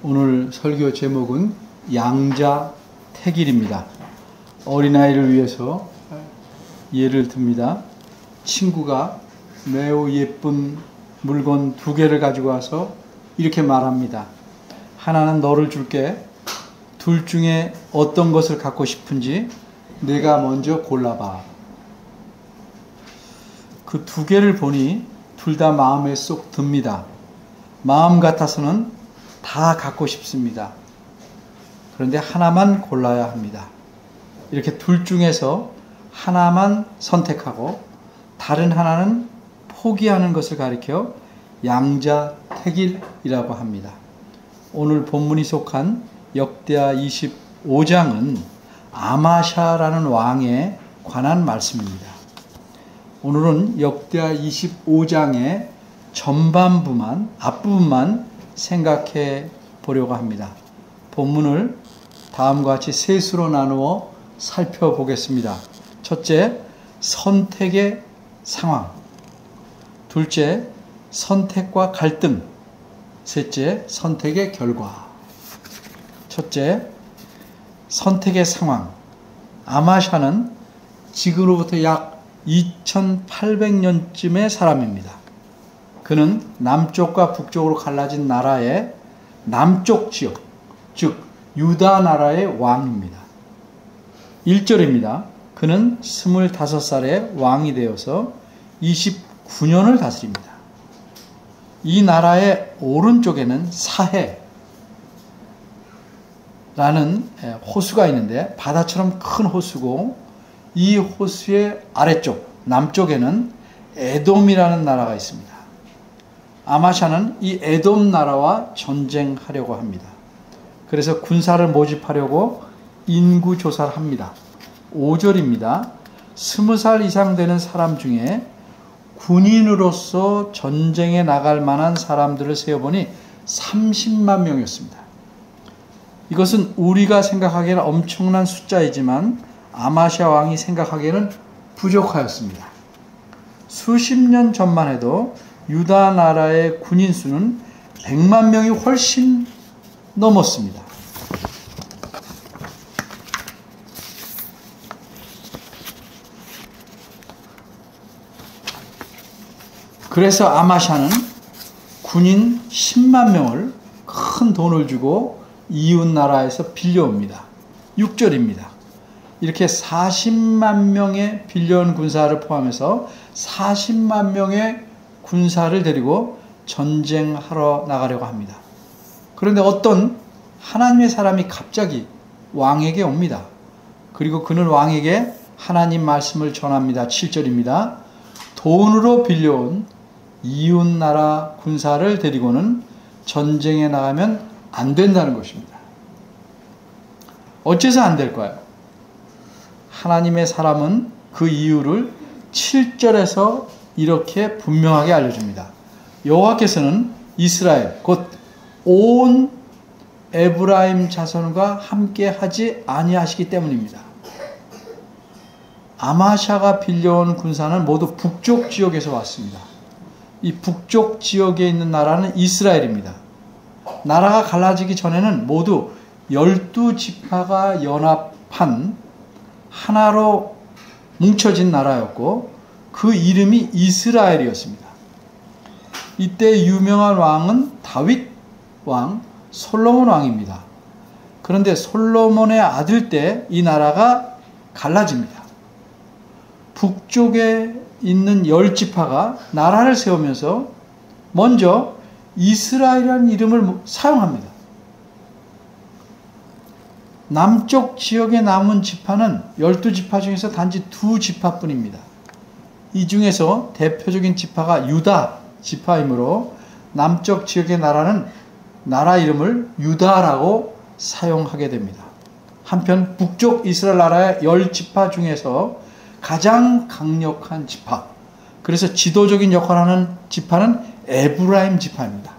오늘 설교 제목은 양자택일입니다. 어린아이를 위해서 예를 듭니다. 친구가 매우 예쁜 물건 2개를 가지고 와서 이렇게 말합니다. 하나는 너를 줄게. 둘 중에 어떤 것을 갖고 싶은지 내가 먼저 골라봐. 그 2개를 보니 둘 다 마음에 쏙 듭니다. 마음 같아서는 다 갖고 싶습니다. 그런데 하나만 골라야 합니다. 이렇게 둘 중에서 하나만 선택하고 다른 하나는 포기하는 것을 가리켜 양자택일이라고 합니다. 오늘 본문이 속한 역대하 25장은 아마샤라는 왕에 관한 말씀입니다. 오늘은 역대하 25장의 전반부만, 앞부분만 생각해 보려고 합니다. 본문을 다음과 같이 3수로 나누어 살펴보겠습니다. 첫째, 선택의 상황. 둘째, 선택과 갈등. 셋째, 선택의 결과. 첫째, 선택의 상황. 아마샤는 지금으로부터 약 2800년쯤의 사람입니다. 그는 남쪽과 북쪽으로 갈라진 나라의 남쪽 지역, 즉 유다 나라의 왕입니다. 1절입니다. 그는 25살에 왕이 되어서 29년을 다스립니다. 이 나라의 오른쪽에는 사해라는 호수가 있는데 바다처럼 큰 호수고, 이 호수의 아래쪽 남쪽에는 에돔이라는 나라가 있습니다. 아마샤는 이 에돔 나라와 전쟁하려고 합니다. 그래서 군사를 모집하려고 인구 조사를 합니다. 5절입니다. 20살 이상 되는 사람 중에 군인으로서 전쟁에 나갈 만한 사람들을 세어보니 30만 명이었습니다. 이것은 우리가 생각하기에는 엄청난 숫자이지만 아마샤 왕이 생각하기에는 부족하였습니다. 수십 년 전만 해도 유다 나라의 군인 수는 100만 명이 훨씬 넘었습니다. 그래서 아마샤는 군인 10만 명을 큰 돈을 주고 이웃 나라에서 빌려옵니다. 6절입니다. 이렇게 40만 명의 빌려온 군사를 포함해서 40만 명의 군사를 데리고 전쟁하러 나가려고 합니다. 그런데 어떤 하나님의 사람이 갑자기 왕에게 옵니다. 그리고 그는 왕에게 하나님 말씀을 전합니다. 7절입니다. 돈으로 빌려온 이웃 나라 군사를 데리고는 전쟁에 나가면 안 된다는 것입니다. 어째서 안 될까요? 하나님의 사람은 그 이유를 7절에서 이렇게 분명하게 알려줍니다. 여호와께서는 이스라엘 곧 온 에브라임 자손과 함께 하지 아니하시기 때문입니다. 아마샤가 빌려온 군사는 모두 북쪽 지역에서 왔습니다. 이 북쪽 지역에 있는 나라는 이스라엘입니다. 나라가 갈라지기 전에는 모두 12지파가 연합한 하나로 뭉쳐진 나라였고 그 이름이 이스라엘이었습니다. 이때 유명한 왕은 다윗 왕, 솔로몬 왕입니다. 그런데 솔로몬의 아들 때 이 나라가 갈라집니다. 북쪽에 있는 10지파가 나라를 세우면서 먼저 이스라엘이라는 이름을 사용합니다. 남쪽 지역에 남은 지파는 12지파 중에서 단지 2지파뿐입니다. 이 중에서 대표적인 지파가 유다 지파이므로 남쪽 지역의 나라는 나라 이름을 유다라고 사용하게 됩니다. 한편 북쪽 이스라엘 나라의 10지파 중에서 가장 강력한 지파, 그래서 지도적인 역할을 하는 지파는 에브라임 지파입니다.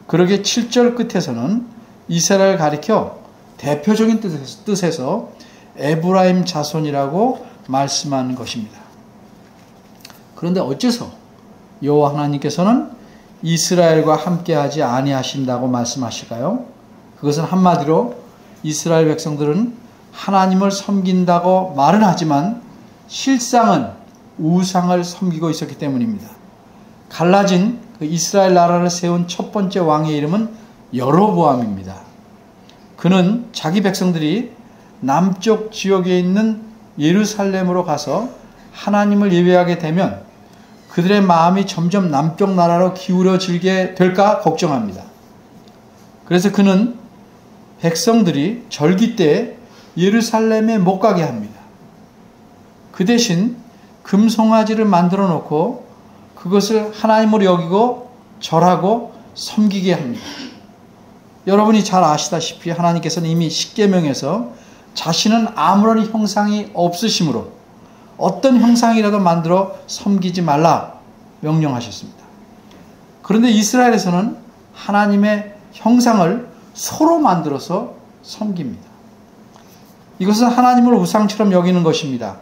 그러게 7절 끝에서는 이스라엘을 가리켜 대표적인 뜻에서 에브라임 자손이라고 말씀하는 것입니다. 그런데 어째서 여호와 하나님께서는 이스라엘과 함께하지 아니하신다고 말씀하실까요? 그것은 한마디로 이스라엘 백성들은 하나님을 섬긴다고 말은 하지만 실상은 우상을 섬기고 있었기 때문입니다. 갈라진 그 이스라엘 나라를 세운 첫 번째 왕의 이름은 여로보암입니다. 그는 자기 백성들이 남쪽 지역에 있는 예루살렘으로 가서 하나님을 예배하게 되면 그들의 마음이 점점 남쪽 나라로 기울어지게 될까 걱정합니다. 그래서 그는 백성들이 절기 때 예루살렘에 못 가게 합니다. 그 대신 금송아지를 만들어 놓고 그것을 하나님으로 여기고 절하고 섬기게 합니다. 여러분이 잘 아시다시피 하나님께서는 이미 십계명에서 자신은 아무런 형상이 없으시므로 어떤 형상이라도 만들어 섬기지 말라 명령하셨습니다. 그런데 이스라엘에서는 하나님의 형상을 소로 만들어서 섬깁니다. 이것은 하나님을 우상처럼 여기는 것입니다.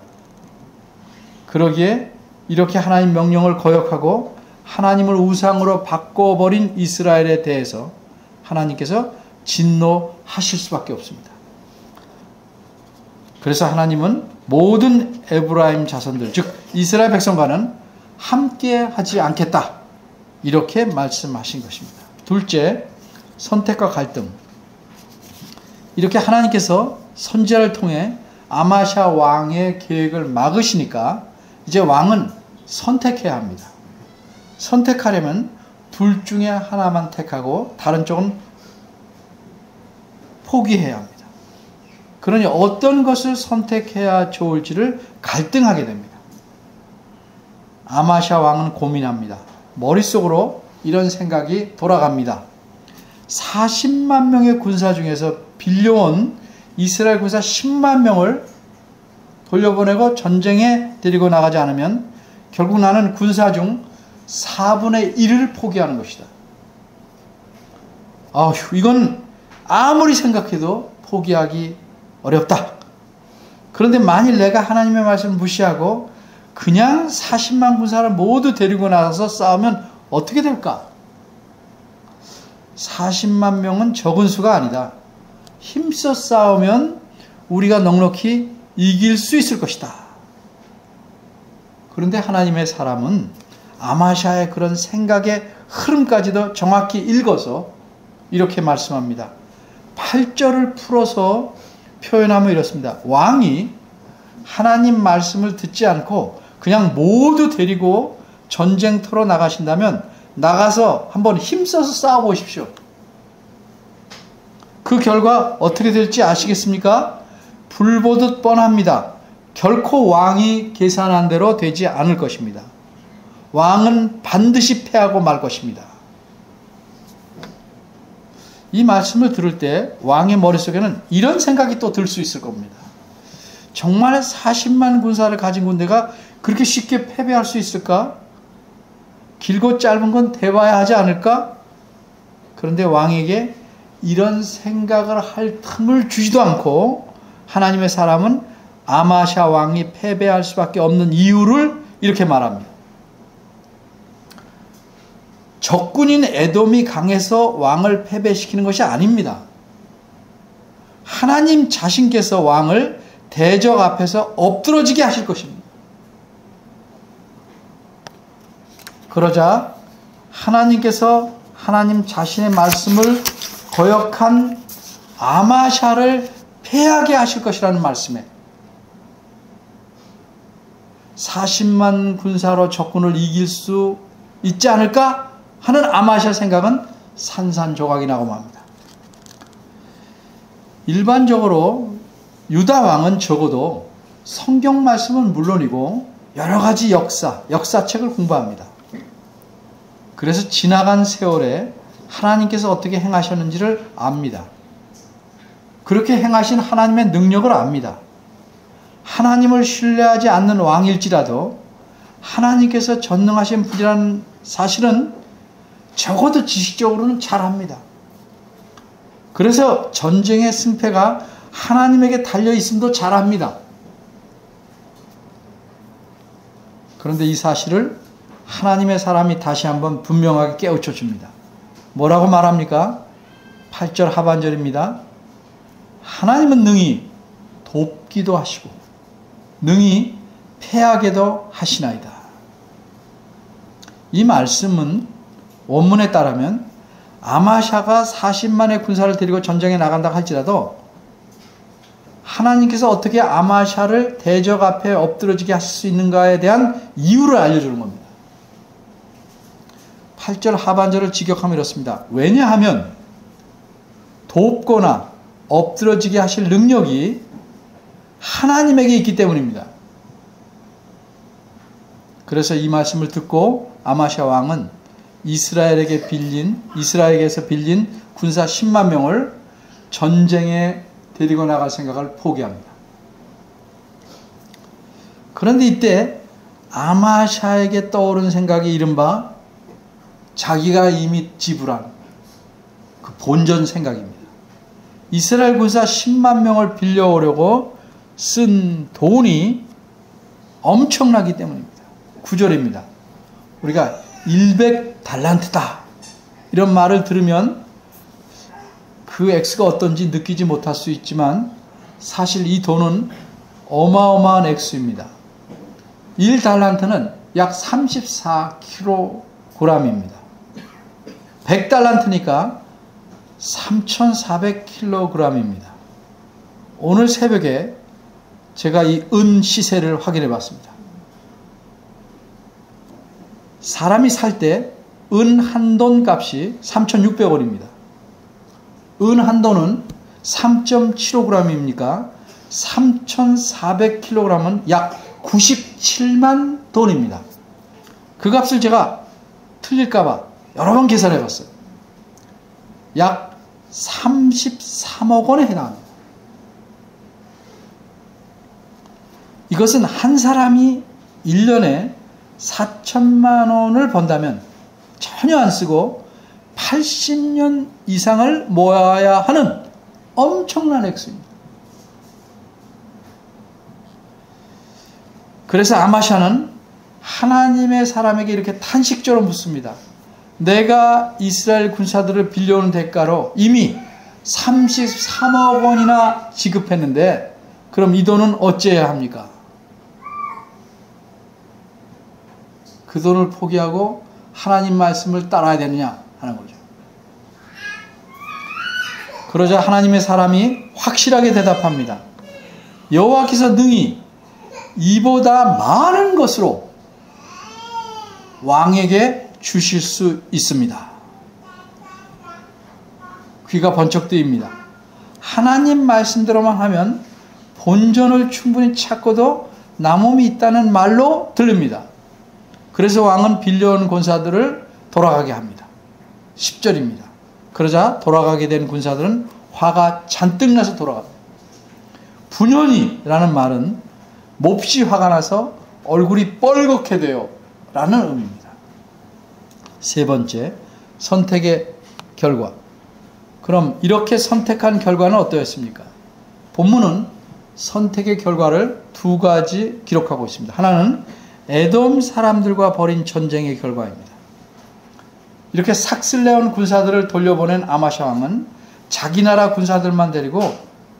그러기에 이렇게 하나님 명령을 거역하고 하나님을 우상으로 바꿔버린 이스라엘에 대해서 하나님께서 진노하실 수밖에 없습니다. 그래서 하나님은 모든 에브라임 자손들, 즉 이스라엘 백성과는 함께 하지 않겠다, 이렇게 말씀하신 것입니다. 둘째, 선택과 갈등. 이렇게 하나님께서 선지자를 통해 아마샤 왕의 계획을 막으시니까 이제 왕은 선택해야 합니다. 선택하려면 둘 중에 하나만 택하고 다른 쪽은 포기해야 합니다. 그러니 어떤 것을 선택해야 좋을지를 갈등하게 됩니다. 아마샤 왕은 고민합니다. 머릿속으로 이런 생각이 돌아갑니다. 40만 명의 군사 중에서 빌려온 이스라엘 군사 10만 명을 돌려보내고 전쟁에 데리고 나가지 않으면 결국 나는 군사 중 4분의 1을 포기하는 것이다. 이건 아무리 생각해도 포기하기 어렵다. 그런데 만일 내가 하나님의 말씀을 무시하고 그냥 40만 군사를 모두 데리고 나가서 싸우면 어떻게 될까? 40만 명은 적은 수가 아니다. 힘써 싸우면 우리가 넉넉히 이길 수 있을 것이다. 그런데 하나님의 사람은 아마샤의 그런 생각의 흐름까지도 정확히 읽어서 이렇게 말씀합니다. 8절을 풀어서 표현하면 이렇습니다. 왕이 하나님 말씀을 듣지 않고 그냥 모두 데리고 전쟁터로 나가신다면 나가서 한번 힘써서 싸워보십시오. 그 결과 어떻게 될지 아시겠습니까? 불보듯 뻔합니다. 결코 왕이 계산한 대로 되지 않을 것입니다. 왕은 반드시 패하고 말 것입니다. 이 말씀을 들을 때 왕의 머릿속에는 이런 생각이 또 들 수 있을 겁니다. 정말 40만 군사를 가진 군대가 그렇게 쉽게 패배할 수 있을까? 길고 짧은 건 대봐야 하지 않을까? 그런데 왕에게 이런 생각을 할 틈을 주지도 않고 하나님의 사람은 아마샤 왕이 패배할 수밖에 없는 이유를 이렇게 말합니다. 적군인 에돔이 강해서 왕을 패배시키는 것이 아닙니다. 하나님 자신께서 왕을 대적 앞에서 엎드러지게 하실 것입니다. 그러자 하나님께서 하나님 자신의 말씀을 거역한 아마샤를 패하게 하실 것이라는 말씀에 40만 군사로 적군을 이길 수 있지 않을까 하는 아마샤 생각은 산산조각이 나고 맙니다. 일반적으로 유다 왕은 적어도 성경 말씀은 물론이고 여러 가지 역사책을 공부합니다. 그래서 지나간 세월에 하나님께서 어떻게 행하셨는지를 압니다. 그렇게 행하신 하나님의 능력을 압니다. 하나님을 신뢰하지 않는 왕일지라도 하나님께서 전능하신 분이라는 사실은 적어도 지식적으로는 잘 압니다. 그래서 전쟁의 승패가 하나님에게 달려있음도 잘 압니다. 그런데 이 사실을 하나님의 사람이 다시 한번 분명하게 깨우쳐 줍니다. 뭐라고 말합니까? 8절 하반절입니다. 하나님은 능히 돕기도 하시고 능히 패하게도 하시나이다. 이 말씀은 원문에 따르면 아마샤가 40만의 군사를 데리고 전쟁에 나간다 할지라도 하나님께서 어떻게 아마샤를 대적 앞에 엎드러지게 하실 수 있는가에 대한 이유를 알려주는 겁니다. 8절 하반절을 직역하면 이렇습니다. 왜냐하면 돕거나 엎드러지게 하실 능력이 하나님에게 있기 때문입니다. 그래서 이 말씀을 듣고 아마샤 왕은 이스라엘에게서 빌린 군사 10만 명을 전쟁에 데리고 나갈 생각을 포기합니다. 그런데 이때 아마샤에게 떠오른 생각이 이른바 자기가 이미 지불한 그 본전 생각입니다. 이스라엘 군사 10만 명을 빌려오려고 쓴 돈이 엄청나기 때문입니다. 9절입니다. 우리가 100달란트다 이런 말을 들으면 그 액수가 어떤지 느끼지 못할 수 있지만 사실 이 돈은 어마어마한 액수입니다. 1달란트는 약 34kg입니다. 100달란트니까 3,400kg입니다. 오늘 새벽에 제가 이 은 시세를 확인해 봤습니다. 사람이 살 때 은 한 돈 값이 3,600원입니다. 은 한 돈은 3.75g입니까? 3,400kg은 약 97만 돈입니다. 그 값을 제가 틀릴까봐 여러 번 계산해 봤어요. 약 33억 원에 해당합니다. 이것은 한 사람이 1년에 4천만 원을 번다면 전혀 안 쓰고 80년 이상을 모아야 하는 엄청난 액수입니다. 그래서 아마샤는 하나님의 사람에게 이렇게 탄식처럼 묻습니다. 내가 이스라엘 군사들을 빌려오는 대가로 이미 33억 원이나 지급했는데 그럼 이 돈은 어찌해야 합니까? 그 돈을 포기하고 하나님 말씀을 따라야 되느냐 하는 거죠. 그러자 하나님의 사람이 확실하게 대답합니다. 여호와께서 능히 이보다 많은 것으로 왕에게 주실 수 있습니다. 귀가 번쩍 뜨입니다. 하나님 말씀대로만 하면 본전을 충분히 찾고도 남음이 있다는 말로 들립니다. 그래서 왕은 빌려온 군사들을 돌아가게 합니다. 10절입니다. 그러자 돌아가게 된 군사들은 화가 잔뜩 나서 돌아갑니다. 분연히라는 말은 몹시 화가 나서 얼굴이 뻘겋게 돼요 라는 의미입니다. 세 번째, 선택의 결과. 그럼 이렇게 선택한 결과는 어떠했습니까? 본문은 선택의 결과를 두 가지 기록하고 있습니다. 하나는 에돔 사람들과 벌인 전쟁의 결과입니다. 이렇게 삭슬레온 군사들을 돌려보낸 아마샤 왕은 자기 나라 군사들만 데리고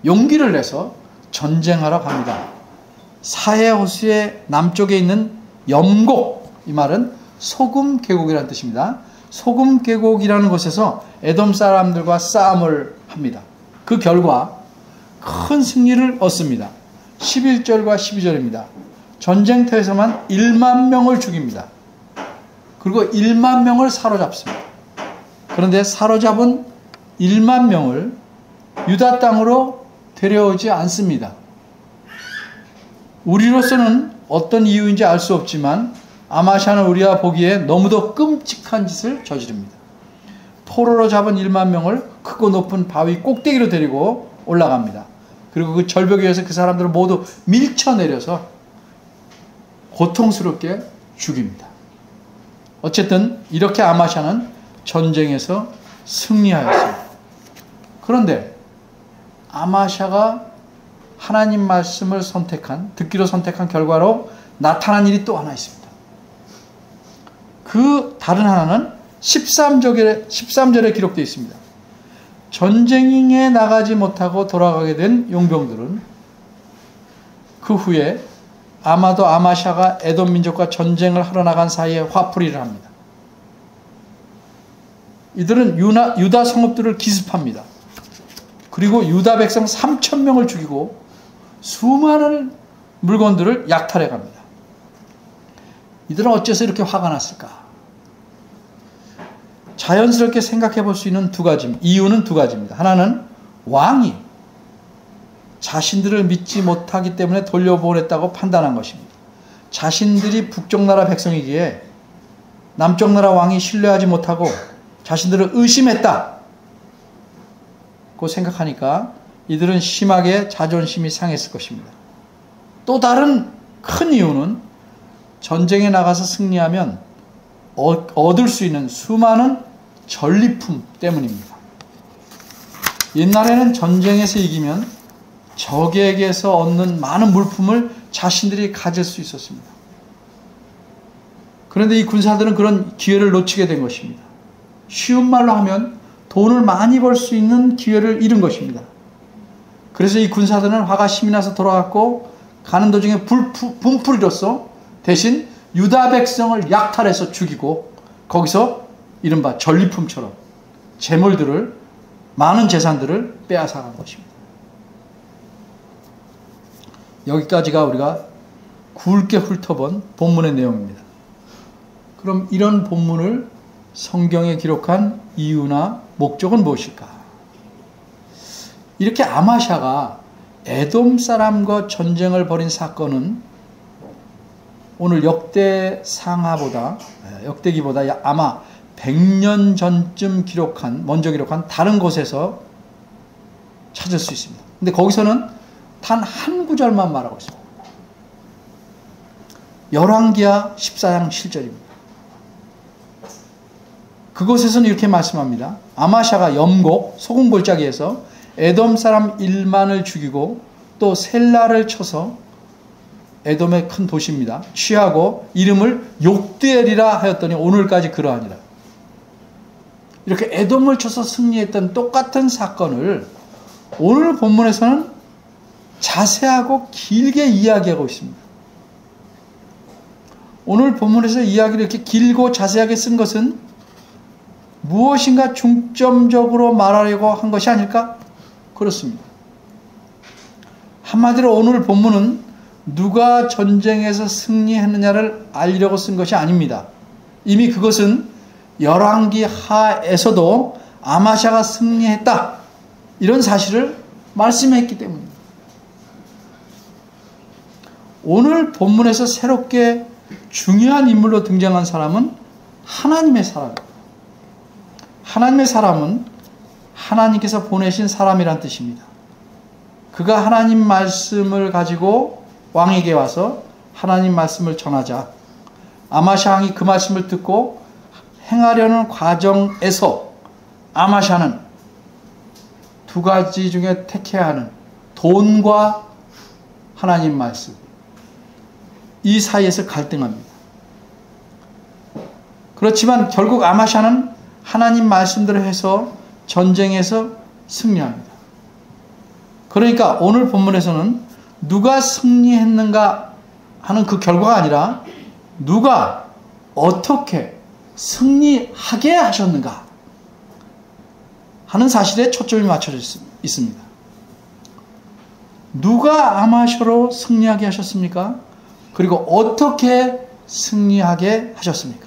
용기를 내서 전쟁하러 갑니다. 사해 호수의 남쪽에 있는 염곡, 이 말은 소금 계곡이라는 뜻입니다. 소금 계곡이라는 곳에서 에돔 사람들과 싸움을 합니다. 그 결과 큰 승리를 얻습니다. 11절과 12절입니다. 전쟁터에서만 1만 명을 죽입니다. 그리고 1만 명을 사로잡습니다. 그런데 사로잡은 1만 명을 유다 땅으로 데려오지 않습니다. 우리로서는 어떤 이유인지 알 수 없지만 아마샤는 우리가 보기에 너무도 끔찍한 짓을 저지릅니다. 포로로 잡은 1만 명을 크고 높은 바위 꼭대기로 데리고 올라갑니다. 그리고 그 절벽 위에서 그 사람들을 모두 밀쳐내려서 고통스럽게 죽입니다. 어쨌든 이렇게 아마샤는 전쟁에서 승리하였습니다. 그런데 아마샤가 하나님 말씀을 듣기로 선택한 결과로 나타난 일이 또 하나 있습니다. 그 다른 하나는 13절에 기록되어 있습니다. 전쟁에 나가지 못하고 돌아가게 된 용병들은 그 후에 아마도 아마샤가 에돔 민족과 전쟁을 하러 나간 사이에 화풀이를 합니다. 이들은 유다 성읍들을 기습합니다. 그리고 유다 백성 3,000명을 죽이고 수많은 물건들을 약탈해 갑니다. 이들은 어째서 이렇게 화가 났을까? 자연스럽게 생각해 볼 수 있는 이유는 두 가지입니다. 하나는 왕이 자신들을 믿지 못하기 때문에 돌려보냈다고 판단한 것입니다. 자신들이 북쪽 나라 백성이기에 남쪽 나라 왕이 신뢰하지 못하고 자신들을 의심했다고 생각하니까 이들은 심하게 자존심이 상했을 것입니다. 또 다른 큰 이유는 전쟁에 나가서 승리하면 얻을 수 있는 수많은 전리품 때문입니다. 옛날에는 전쟁에서 이기면 적에게서 얻는 많은 물품을 자신들이 가질 수 있었습니다. 그런데 이 군사들은 그런 기회를 놓치게 된 것입니다. 쉬운 말로 하면 돈을 많이 벌 수 있는 기회를 잃은 것입니다. 그래서 이 군사들은 화가 심이 나서 돌아갔고 가는 도중에 분풀이로써 대신 유다 백성을 약탈해서 죽이고 거기서 이른바 전리품처럼 재물들을 많은 재산들을 빼앗아간 것입니다. 여기까지가 우리가 굵게 훑어본 본문의 내용입니다. 그럼 이런 본문을 성경에 기록한 이유나 목적은 무엇일까? 이렇게 아마샤가 에돔 사람과 전쟁을 벌인 사건은 오늘 역대기보다 아마 100년 전쯤 먼저 기록한 다른 곳에서 찾을 수 있습니다. 근데 거기서는 단 한 구절만 말하고 있습니다. 열왕기하 14장 7절입니다. 그곳에서는 이렇게 말씀합니다. 아마샤가 염곡 소금골짜기에서 에돔 사람 1만을 죽이고 또 셀라를 쳐서 에돔의 큰 도시입니다. 취하고 이름을 욕드엘이라 하였더니 오늘까지 그러하니라. 이렇게 에돔을 쳐서 승리했던 똑같은 사건을 오늘 본문에서는 자세하고 길게 이야기하고 있습니다. 오늘 본문에서 이야기를 이렇게 길고 자세하게 쓴 것은 무엇인가 중점적으로 말하려고 한 것이 아닐까? 그렇습니다. 한마디로 오늘 본문은 누가 전쟁에서 승리했느냐를 알리려고 쓴 것이 아닙니다. 이미 그것은 열왕기 하에서도 아마샤가 승리했다, 이런 사실을 말씀했기 때문입니다. 오늘 본문에서 새롭게 중요한 인물로 등장한 사람은 하나님의 사람입니다. 하나님의 사람은 하나님께서 보내신 사람이란 뜻입니다. 그가 하나님 말씀을 가지고 왕에게 와서 하나님 말씀을 전하자 아마샤 왕이 그 말씀을 듣고 행하려는 과정에서 아마샤는 두 가지 중에 택해야 하는 돈과 하나님 말씀, 이 사이에서 갈등합니다. 그렇지만 결국 아마샤는 하나님 말씀대로 해서 전쟁에서 승리합니다. 그러니까 오늘 본문에서는 누가 승리했는가 하는 그 결과가 아니라 누가 어떻게 승리하게 하셨는가 하는 사실에 초점이 맞춰져 있습니다. 누가 아마샤로 승리하게 하셨습니까? 그리고 어떻게 승리하게 하셨습니까?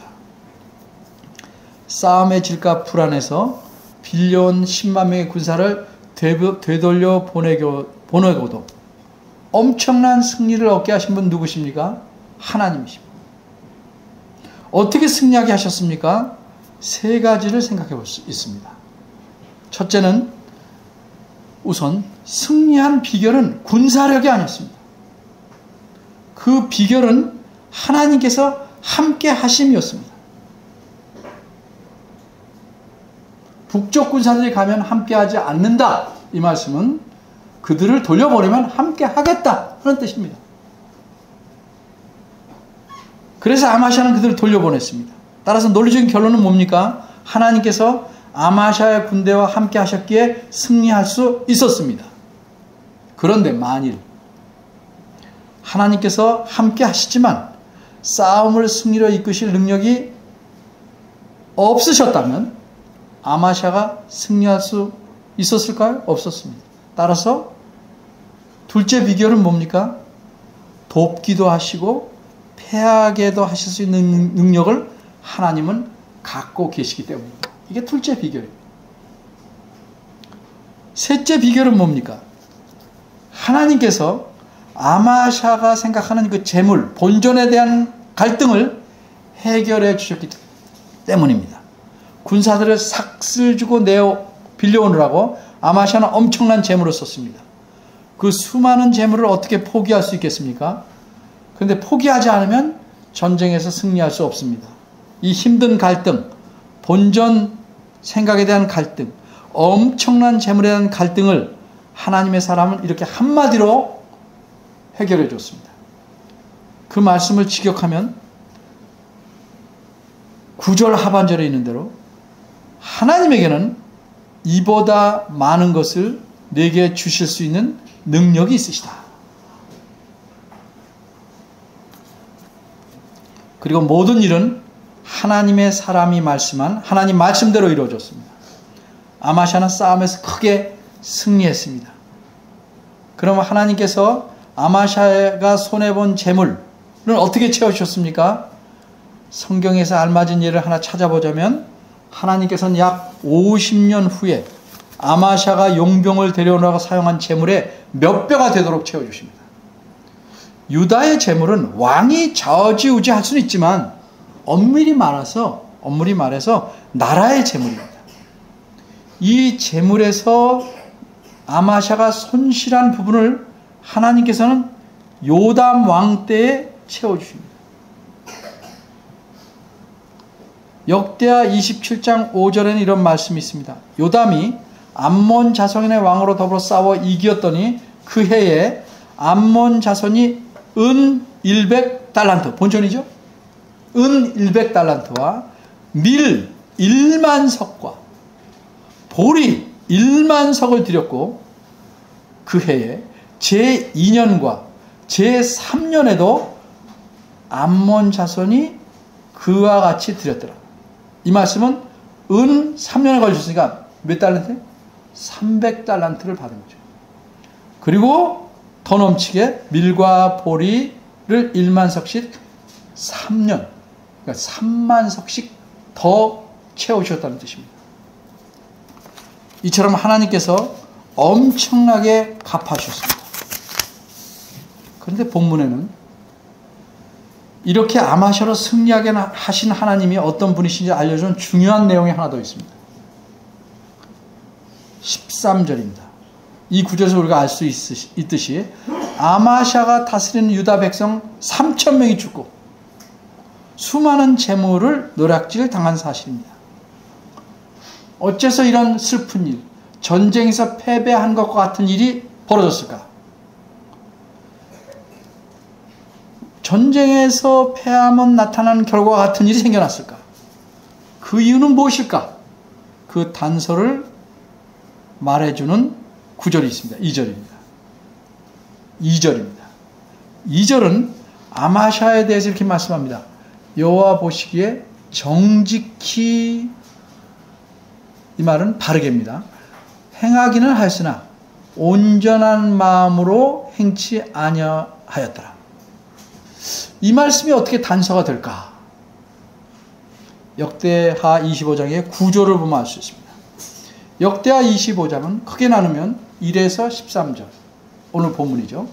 싸움의 질과 불안에서 빌려온 10만 명의 군사를 되돌려 보내고도 엄청난 승리를 얻게 하신 분 누구십니까? 하나님이십니다. 어떻게 승리하게 하셨습니까? 세 가지를 생각해 볼 수 있습니다. 첫째는 우선 승리한 비결은 군사력이 아니었습니다. 그 비결은 하나님께서 함께 하심이었습니다. 북쪽 군사들이 가면 함께하지 않는다, 이 말씀은 그들을 돌려보내면 함께 하겠다 하는 뜻입니다. 그래서 아마샤는 그들을 돌려보냈습니다. 따라서 논리적인 결론은 뭡니까? 하나님께서 아마샤의 군대와 함께 하셨기에 승리할 수 있었습니다. 그런데 만일 하나님께서 함께 하시지만 싸움을 승리로 이끄실 능력이 없으셨다면 아마샤가 승리할 수 있었을까요? 없었습니다. 따라서 둘째 비결은 뭡니까? 돕기도 하시고 패하게도 하실 수 있는 능력을 하나님은 갖고 계시기 때문입니다. 이게 둘째 비결입니다. 셋째 비결은 뭡니까? 하나님께서 아마샤가 생각하는 그 재물, 본전에 대한 갈등을 해결해 주셨기 때문입니다. 군사들을 삭슬 주고 빌려오느라고 아마샤는 엄청난 재물을 썼습니다. 그 수많은 재물을 어떻게 포기할 수 있겠습니까? 그런데 포기하지 않으면 전쟁에서 승리할 수 없습니다. 이 힘든 갈등, 본전 생각에 대한 갈등, 엄청난 재물에 대한 갈등을 하나님의 사람은 이렇게 한마디로 해결해 줬습니다. 그 말씀을 직역하면 9절 하반절에 있는 대로 하나님에게는 이보다 많은 것을 내게 주실 수 있는 능력이 있으시다. 그리고 모든 일은 하나님의 사람이 말씀한 하나님 말씀대로 이루어졌습니다. 아마샤는 싸움에서 크게 승리했습니다. 그러면 하나님께서 아마샤가 손해본 재물은 어떻게 채워주셨습니까? 성경에서 알맞은 예를 하나 찾아보자면 하나님께서는 약 50년 후에 아마샤가 용병을 데려오라고 사용한 재물의 몇 배가 되도록 채워주십니다. 유다의 재물은 왕이 좌지우지할 수는 있지만 엄밀히 말해서 나라의 재물입니다. 이 재물에서 아마샤가 손실한 부분을 하나님께서는 요담 왕 때에 채워주십니다. 역대하 27장 5절에는 이런 말씀이 있습니다. 요담이 암몬 자손의 왕으로 더불어 싸워 이겼더니 그 해에 암몬 자손이 은 100달란트, 본전이죠? 은 100달란트와 밀 1만 석과 보리 1만 석을 드렸고 그 해에 제2년과 제3년에도 암몬 자손이 그와 같이 드렸더라. 이 말씀은 은 3년에 걸렸으니까 몇 달란트? 300달란트를 받은 거죠. 그리고 더 넘치게 밀과 보리를 1만 석씩 3년, 그러니까 3만 석씩 더 채우셨다는 뜻입니다. 이처럼 하나님께서 엄청나게 갚아주셨습니다. 그런데 본문에는 이렇게 아마샤로 승리하게 하신 하나님이 어떤 분이신지 알려주는 중요한 내용이 하나 더 있습니다. 13절입니다. 이 구절에서 우리가 알 수 있듯이 아마샤가 다스리는 유다 백성 3,000명이 죽고 수많은 재물을 노략질 당한 사실입니다. 어째서 이런 슬픈 일, 전쟁에서 패배한 것과 같은 일이 벌어졌을까? 전쟁에서 패하면 나타나는 결과와 같은 일이 생겨났을까? 그 이유는 무엇일까? 그 단서를 말해주는 구절이 있습니다. 2절입니다. 2절은 아마샤에 대해서 이렇게 말씀합니다. 여호와 보시기에 정직히, 이 말은 바르게입니다. 행하기는 하였으나 온전한 마음으로 행치 아니하였더라. 이 말씀이 어떻게 단서가 될까? 역대하 25장의 구조를 보면 알 수 있습니다. 역대하 25장은 크게 나누면 1에서 13절, 오늘 본문이죠.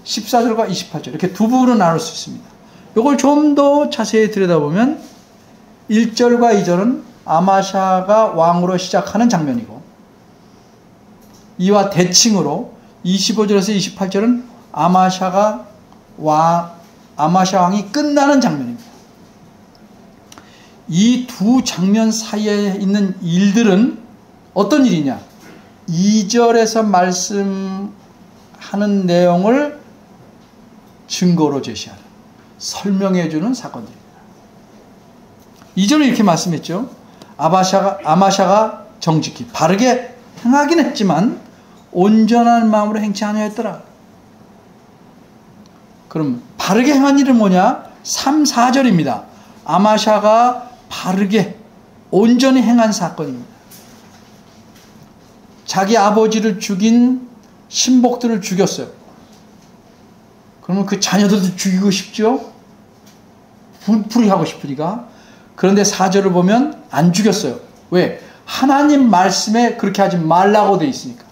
14절과 28절 이렇게 두 부분으로 나눌 수 있습니다. 이걸 좀 더 자세히 들여다보면 1절과 2절은 아마샤가 왕으로 시작하는 장면이고, 이와 대칭으로 25절에서 28절은 아마샤 왕이 끝나는 장면입니다. 이 두 장면 사이에 있는 일들은 어떤 일이냐? 2절에서 말씀하는 내용을 증거로 제시하는, 설명해 주는 사건들입니다. 2절에 이렇게 말씀했죠. 아마샤가 정직히 바르게 행하긴 했지만 온전한 마음으로 행치 아니하였더라. 그럼 바르게 행한 일은 뭐냐? 3, 4절입니다. 아마샤가 바르게 온전히 행한 사건입니다. 자기 아버지를 죽인 신복들을 죽였어요. 그러면 그 자녀들도 죽이고 싶죠? 불풀이하고 싶으니까. 그런데 4절을 보면 안 죽였어요. 왜? 하나님 말씀에 그렇게 하지 말라고 돼 있으니까.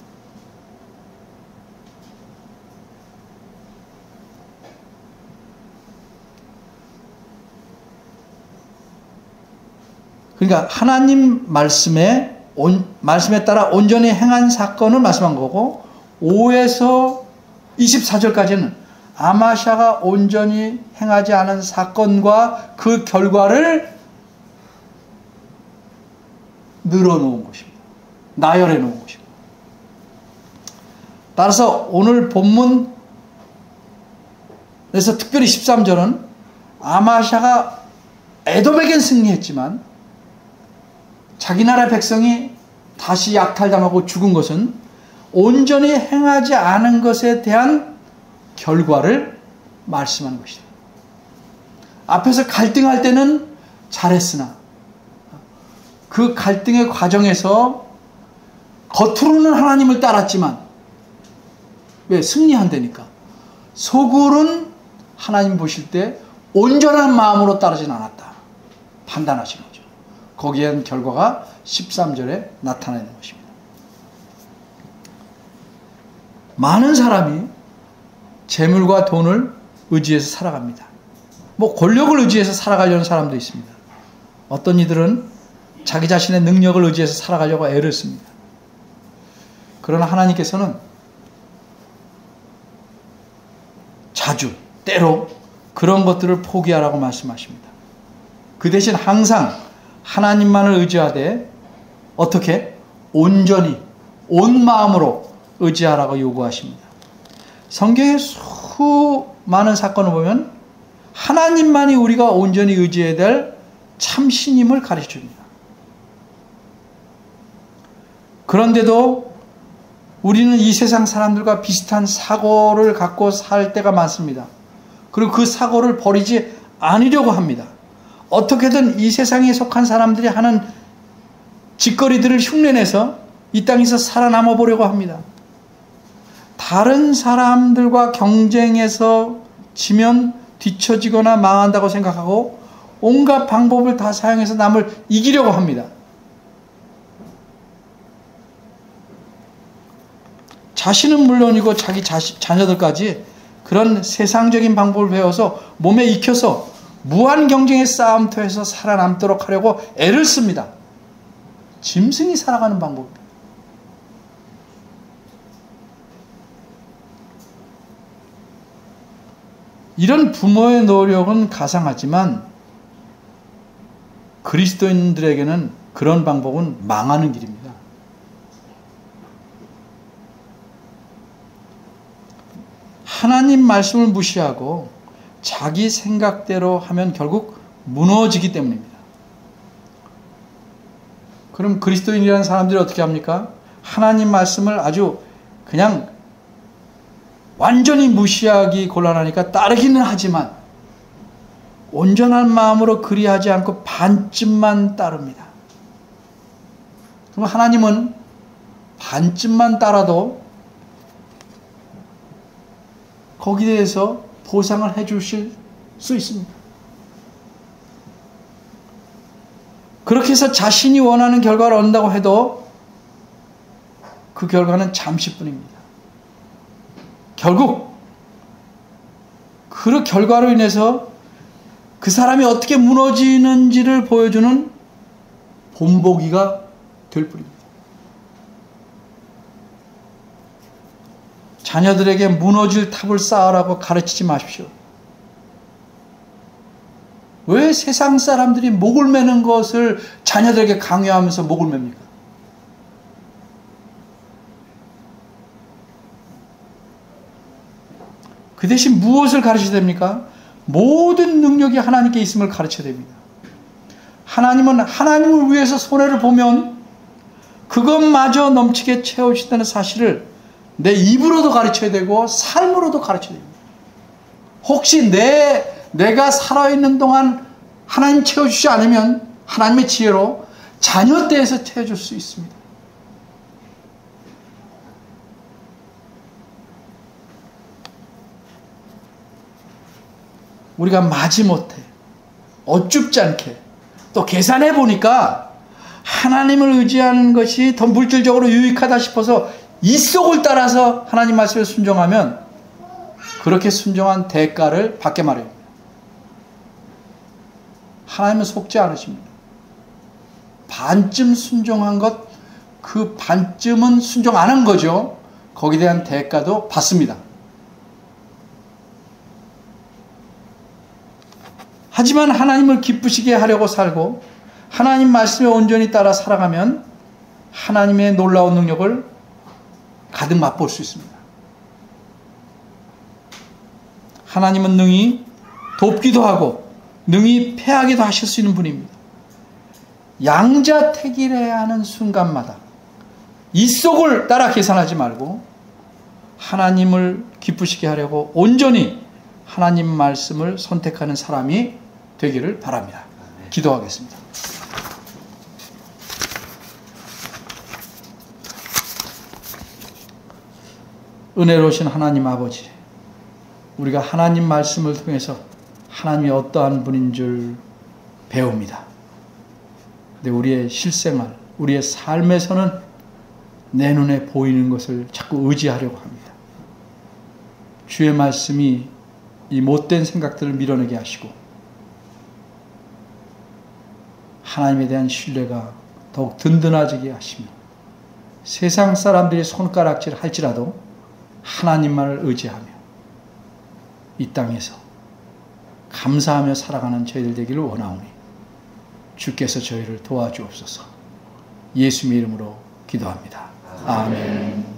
그러니까 하나님 말씀에 따라 온전히 행한 사건을 말씀한 거고, 5에서 24절까지는 아마샤가 온전히 행하지 않은 사건과 그 결과를 늘어놓은 것입니다. 나열해 놓은 것입니다. 따라서 오늘 본문에서 특별히 13절은 아마샤가 에돔에겐 승리했지만 자기 나라 백성이 다시 약탈당하고 죽은 것은 온전히 행하지 않은 것에 대한 결과를 말씀하는 것이다. 앞에서 갈등할 때는 잘했으나 그 갈등의 과정에서 겉으로는 하나님을 따랐지만, 왜? 승리한다니까. 속으로는 하나님 보실 때 온전한 마음으로 따르진 않았다. 판단하시는 거죠. 거기에 대한 결과가 13절에 나타나는 것입니다. 많은 사람이 재물과 돈을 의지해서 살아갑니다. 권력을 의지해서 살아가려는 사람도 있습니다. 어떤 이들은 자기 자신의 능력을 의지해서 살아가려고 애를 씁니다. 그러나 하나님께서는 자주, 때로 그런 것들을 포기하라고 말씀하십니다. 그 대신 항상 하나님만을 의지하되 어떻게? 온전히, 온 마음으로 의지하라고 요구하십니다. 성경의 수많은 사건을 보면 하나님만이 우리가 온전히 의지해야 될 참신임을 가르쳐줍니다. 그런데도 우리는 이 세상 사람들과 비슷한 사고를 갖고 살 때가 많습니다. 그리고 그 사고를 버리지 않으려고 합니다. 어떻게든 이 세상에 속한 사람들이 하는 짓거리들을 흉내내서 이 땅에서 살아남아 보려고 합니다. 다른 사람들과 경쟁해서 지면 뒤처지거나 망한다고 생각하고 온갖 방법을 다 사용해서 남을 이기려고 합니다. 자신은 물론이고 자기 자녀들까지 그런 세상적인 방법을 배워서 몸에 익혀서 무한 경쟁의 싸움터에서 살아남도록 하려고 애를 씁니다. 짐승이 살아가는 방법입니다. 이런 부모의 노력은 가상하지만 그리스도인들에게는 그런 방법은 망하는 길입니다. 하나님 말씀을 무시하고 자기 생각대로 하면 결국 무너지기 때문입니다. 그럼 그리스도인이라는 사람들이 어떻게 합니까? 하나님 말씀을 아주 그냥 완전히 무시하기 곤란하니까 따르기는 하지만 온전한 마음으로 그리하지 않고 반쯤만 따릅니다. 그럼 하나님은 반쯤만 따라도 거기에 대해서 보상을 해 주실 수 있습니다. 그렇게 해서 자신이 원하는 결과를 얻는다고 해도 그 결과는 잠시뿐입니다. 결국 그 결과로 인해서 그 사람이 어떻게 무너지는지를 보여주는 본보기가 될 뿐입니다. 자녀들에게 무너질 탑을 쌓으라고 가르치지 마십시오. 왜 세상 사람들이 목을 매는 것을 자녀들에게 강요하면서 목을 맵니까? 그 대신 무엇을 가르쳐야 됩니까? 모든 능력이 하나님께 있음을 가르쳐야 됩니다. 하나님은 하나님을 위해서 손해를 보면 그것마저 넘치게 채우신다는 사실을 내 입으로도 가르쳐야 되고 삶으로도 가르쳐야 됩니다. 혹시 내가 살아있는 동안 하나님 채워주지 않으면 하나님의 지혜로 자녀 때에서 채워줄 수 있습니다. 우리가 마지못해 어줍지 않게 또 계산해 보니까 하나님을 의지하는 것이 더 물질적으로 유익하다 싶어서 이 속을 따라서 하나님 말씀에 순종하면 그렇게 순종한 대가를 받게 마련입니다. 하나님은 속지 않으십니다. 반쯤 순종한 것, 그 반쯤은 순종 안 한 거죠. 거기에 대한 대가도 받습니다. 하지만 하나님을 기쁘시게 하려고 살고 하나님 말씀에 온전히 따라 살아가면 하나님의 놀라운 능력을 가득 맛볼 수 있습니다. 하나님은 능히 돕기도 하고 능히 패하기도 하실 수 있는 분입니다. 양자택일해야 하는 순간마다 이 속을 따라 계산하지 말고 하나님을 기쁘시게 하려고 온전히 하나님 말씀을 선택하는 사람이 되기를 바랍니다. 기도하겠습니다. 은혜로우신 하나님 아버지, 우리가 하나님 말씀을 통해서 하나님이 어떠한 분인 줄 배웁니다. 근데 우리의 실생활, 우리의 삶에서는 내 눈에 보이는 것을 자꾸 의지하려고 합니다. 주의 말씀이 이 못된 생각들을 밀어내게 하시고 하나님에 대한 신뢰가 더욱 든든해지게 하시며 세상 사람들이 손가락질 할지라도 하나님만을 의지하며 이 땅에서 감사하며 살아가는 저희들 되기를 원하오니 주께서 저희를 도와주옵소서. 예수님의 이름으로 기도합니다. 아멘.